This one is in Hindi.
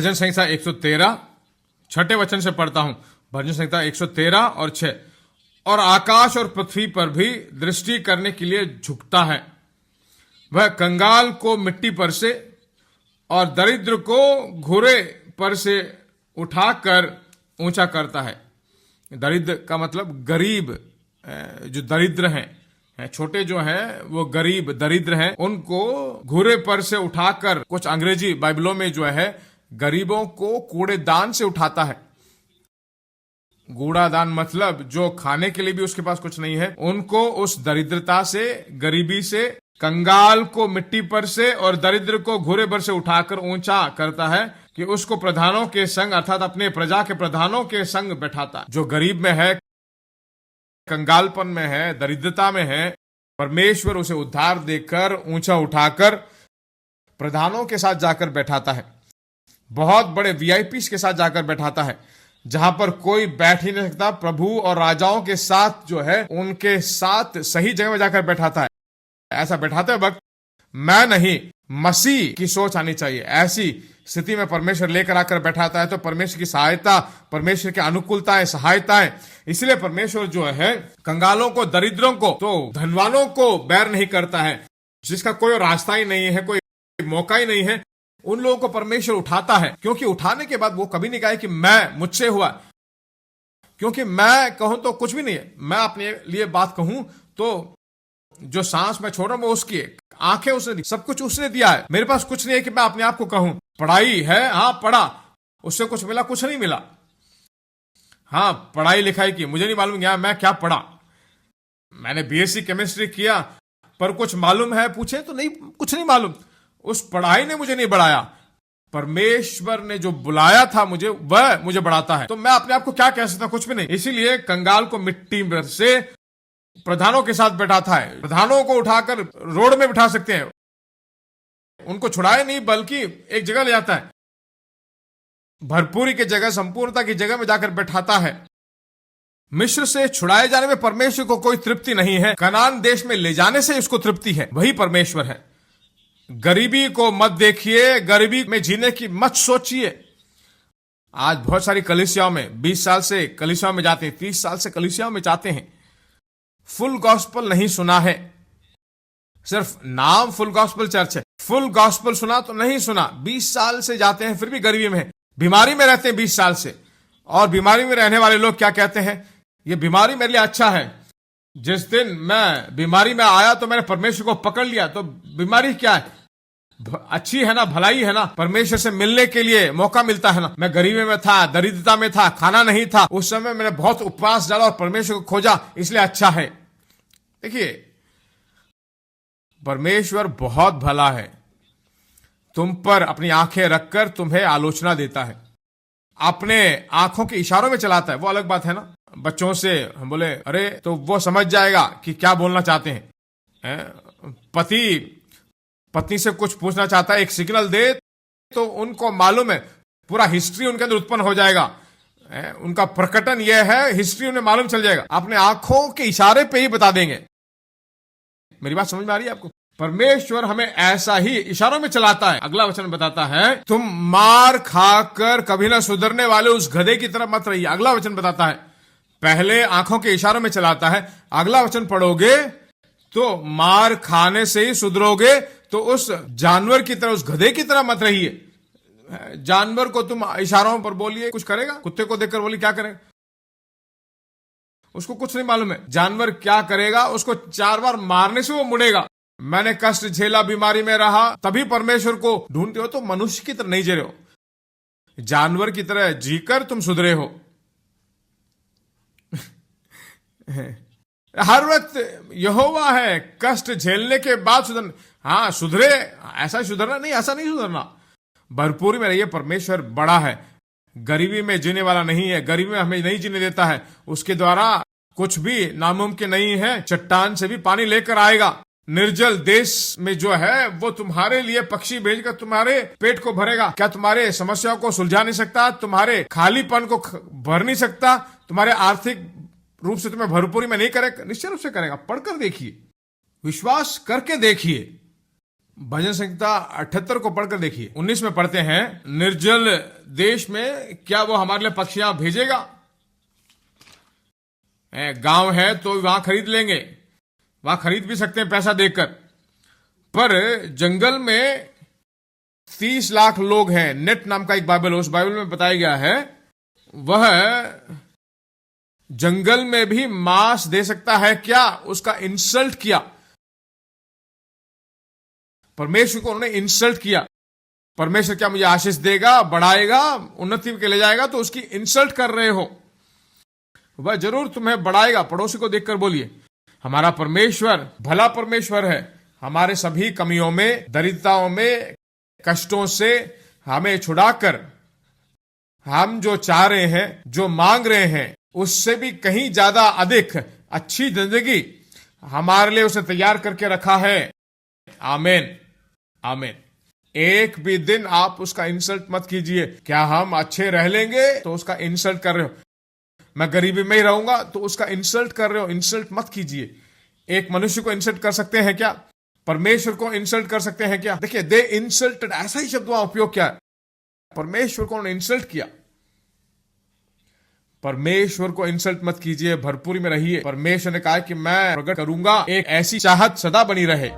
भजन संहिता 113 छठे वचन से पढ़ता हूं। भजन संहिता 113 और 6। और आकाश और पृथ्वी पर भी दृष्टि करने के लिए झुकता है। वह कंगाल को मिट्टी पर से और दरिद्र को घुरे पर से उठाकर ऊंचा करता है। दरिद्र का मतलब गरीब, जो दरिद्र हैं, छोटे जो हैं वो गरीब दरिद्र हैं, उनको घुरे पर से उठाकर, कुछ अंग्रेजी बाइबलों में जो है गरीबों को कूड़ेदान से उठाता है। कूड़ादान मतलब जो खाने के लिए भी उसके पास कुछ नहीं है, उनको उस दरिद्रता से, गरीबी से, कंगाल को मिट्टी पर से और दरिद्र को घुरे पर से उठाकर ऊंचा करता है कि उसको प्रधानों के संग, अर्थात अपने प्रजा के प्रधानों के संग बैठाता है। जो गरीब में है, कंगालपन में है, दरिद्रता में है, परमेश्वर उसे उद्धार देकर ऊंचा उठाकर प्रधानों के साथ जाकर बैठाता है। बहुत बड़े वीआईपी के साथ जाकर बैठाता है, जहां पर कोई बैठ ही नहीं सकता। प्रभु और राजाओं के साथ जो है उनके साथ सही जगह में जाकर बैठाता है। ऐसा बैठाते वक्त मैं नहीं, मसीह की सोच आनी चाहिए। ऐसी स्थिति में परमेश्वर लेकर आकर बैठाता है तो परमेश्वर की सहायता, परमेश्वर की अनुकूलताएं, सहायताएं। इसलिए परमेश्वर जो है कंगालों को, दरिद्रों को, तो धनवानों को बैर नहीं करता है। जिसका कोई रास्ता ही नहीं है, कोई मौका ही नहीं है, उन लोगों को परमेश्वर उठाता है। क्योंकि उठाने के बाद वो कभी नहीं कहे कि मैं, मुझसे हुआ, क्योंकि मैं कहूं तो कुछ भी नहीं है। मैं अपने लिए बात कहूं तो जो सांस मैं छोड़ रहा हूं वो उसकी है, आंखें उसने दी, सब कुछ उसने दिया है। मेरे पास कुछ नहीं है कि मैं अपने आप को कहूं। पढ़ाई है, हाँ पढ़ा, उससे कुछ मिला, कुछ नहीं मिला। हाँ पढ़ाई लिखाई की, मुझे नहीं मालूम मैं क्या पढ़ा। मैंने बीएससी केमिस्ट्री किया, पर कुछ मालूम है पूछे तो नहीं, कुछ नहीं मालूम। उस पढ़ाई ने मुझे नहीं बढ़ाया, परमेश्वर ने जो बुलाया था मुझे, वह मुझे बढ़ाता है। तो मैं अपने आप को क्या कह सकता, कुछ भी नहीं। इसीलिए कंगाल को मिट्टी से प्रधानों के साथ बैठाता है। प्रधानों को उठाकर रोड में बिठा सकते हैं, उनको छुड़ाए नहीं बल्कि एक जगह ले जाता है, भरपूरी की जगह, संपूर्णता की जगह में जाकर बैठाता है। मिस्र से छुड़ाए जाने में परमेश्वर को कोई तृप्ति नहीं है, कनान देश में ले जाने से उसको तृप्ति है। वही परमेश्वर है। गरीबी को मत देखिए, गरीबी में जीने की मत सोचिए। आज बहुत सारी कलीसियाओं में 20 साल से कलीसियाओं में जाते हैं, 30 साल से कलीसियाओं में जाते हैं, फुल गॉस्पल नहीं सुना है। सिर्फ नाम फुल गॉस्पल चर्च है, फुल गॉस्पल सुना तो नहीं सुना। 20 साल से जाते हैं, फिर भी गरीबी में है, बीमारी में रहते हैं 20 साल से। और बीमारी में रहने वाले लोग क्या कहते हैं, ये बीमारी मेरे लिए अच्छा है। जिस दिन मैं बीमारी में आया तो मैंने परमेश्वर को पकड़ लिया। तो बीमारी क्या है, अच्छी है ना, भलाई है ना, परमेश्वर से मिलने के लिए मौका मिलता है ना। मैं गरीबी में था, दरिद्रता में था, खाना नहीं था, उस समय मैंने बहुत उपवास डाला और परमेश्वर को खोजा, इसलिए अच्छा है। देखिए परमेश्वर बहुत भला है, तुम पर अपनी आंखें रखकर तुम्हें आलोचना देता है, अपने आंखों के इशारों में चलाता है। वो अलग बात है ना, बच्चों से हम बोले अरे तो वो समझ जाएगा कि क्या बोलना चाहते हैं। पति पत्नी से कुछ पूछना चाहता है, एक सिग्नल दे तो उनको मालूम है, पूरा हिस्ट्री उनके अंदर उत्पन्न हो जाएगा। उनका प्रकटन यह है, हिस्ट्री उन्हें मालूम चल जाएगा, अपने आंखों के इशारे पे ही बता देंगे। मेरी बात समझ में आ रही है आपको? परमेश्वर हमें ऐसा ही इशारों में चलाता है। अगला वचन बताता है, तुम मार खाकर कभी ना सुधरने वाले उस गधे की तरफ मत रहिए। अगला वचन बताता है, पहले आंखों के इशारों में चलाता है, अगला वचन पढ़ोगे तो मार खाने से ही सुधरोगे, तो उस जानवर की तरह, उस गधे की तरह मत रहिए। जानवर को तुम इशारों पर बोलिए, कुछ करेगा? कुत्ते को देखकर बोलिए क्या करेगा? उसको कुछ नहीं मालूम है जानवर क्या करेगा। उसको 4 बार मारने से वो मुड़ेगा। मैंने कष्ट झेला, बीमारी में रहा, तभी परमेश्वर को ढूंढते हो। तो मनुष्य की तरह नहीं जी रहे हो, जानवर की तरह जीकर तुम सुधरे हो। हर वक्त यहोवा है, कष्ट झेलने के बाद सुधरना। हाँ सुधरे, ऐसा सुधरना नहीं, ऐसा नहीं सुधरना। भरपूरी में रहिए, परमेश्वर बड़ा है, गरीबी में जीने वाला नहीं है, गरीबी में हमें नहीं जीने देता है। उसके द्वारा कुछ भी नामुमकिन नहीं है। चट्टान से भी पानी लेकर आएगा। निर्जल देश में जो है वो तुम्हारे लिए पक्षी भेजकर तुम्हारे पेट को भरेगा। क्या तुम्हारे समस्याओं को सुलझा नहीं सकता? तुम्हारे खालीपन को भर नहीं सकता? तुम्हारे आर्थिक रूप से तुम्हें भरपूरी में नहीं करेगा? निश्चय रूप से करेगा। पढ़कर देखिए, विश्वास करके देखिए, भजन संहिता 78 को पढ़कर देखिए। 19 में पढ़ते हैं, निर्जल देश में क्या वो हमारे लिए पक्षियां भेजेगा? गांव है तो वहां खरीद लेंगे, वहां खरीद भी सकते हैं पैसा देकर, पर जंगल में 30 लाख लोग हैं। नेट नाम का एक बाइबल है, उस बाइबल में बताया गया है वह जंगल में भी मांस दे सकता है क्या? उसका इंसल्ट किया, परमेश्वर को उन्होंने इंसल्ट किया। परमेश्वर क्या मुझे आशीष देगा, बढ़ाएगा, उन्नति के ले जाएगा? तो उसकी इंसल्ट कर रहे हो। वह जरूर तुम्हें बढ़ाएगा। पड़ोसी को देखकर बोलिए, हमारा परमेश्वर भला परमेश्वर है। हमारे सभी कमियों में, दरिद्रताओं में, कष्टों से हमें छुड़ाकर हम जो चाह रहे हैं, जो मांग रहे हैं, उससे भी कहीं ज्यादा अधिक अच्छी जिंदगी हमारे लिए उसने तैयार करके रखा है। आमीन, आमीन। एक भी दिन आप उसका इंसल्ट मत कीजिए। क्या हम अच्छे रह लेंगे तो उसका इंसल्ट कर रहे हो? मैं गरीबी में ही रहूंगा तो उसका इंसल्ट कर रहे हो। इंसल्ट मत कीजिए। एक मनुष्य को इंसल्ट कर सकते हैं क्या? परमेश्वर को इंसल्ट कर सकते हैं क्या? देखिए, दे इंसल्टेड, ऐसा ही शब्द वहां उपयोग किया। परमेश्वर को उन्होंने इंसल्ट किया। परमेश्वर को इंसल्ट मत कीजिए, भरपूरी में रहिए। परमेश्वर ने कहा कि मैं प्रकट करूंगा, एक ऐसी चाहत सदा बनी रहे।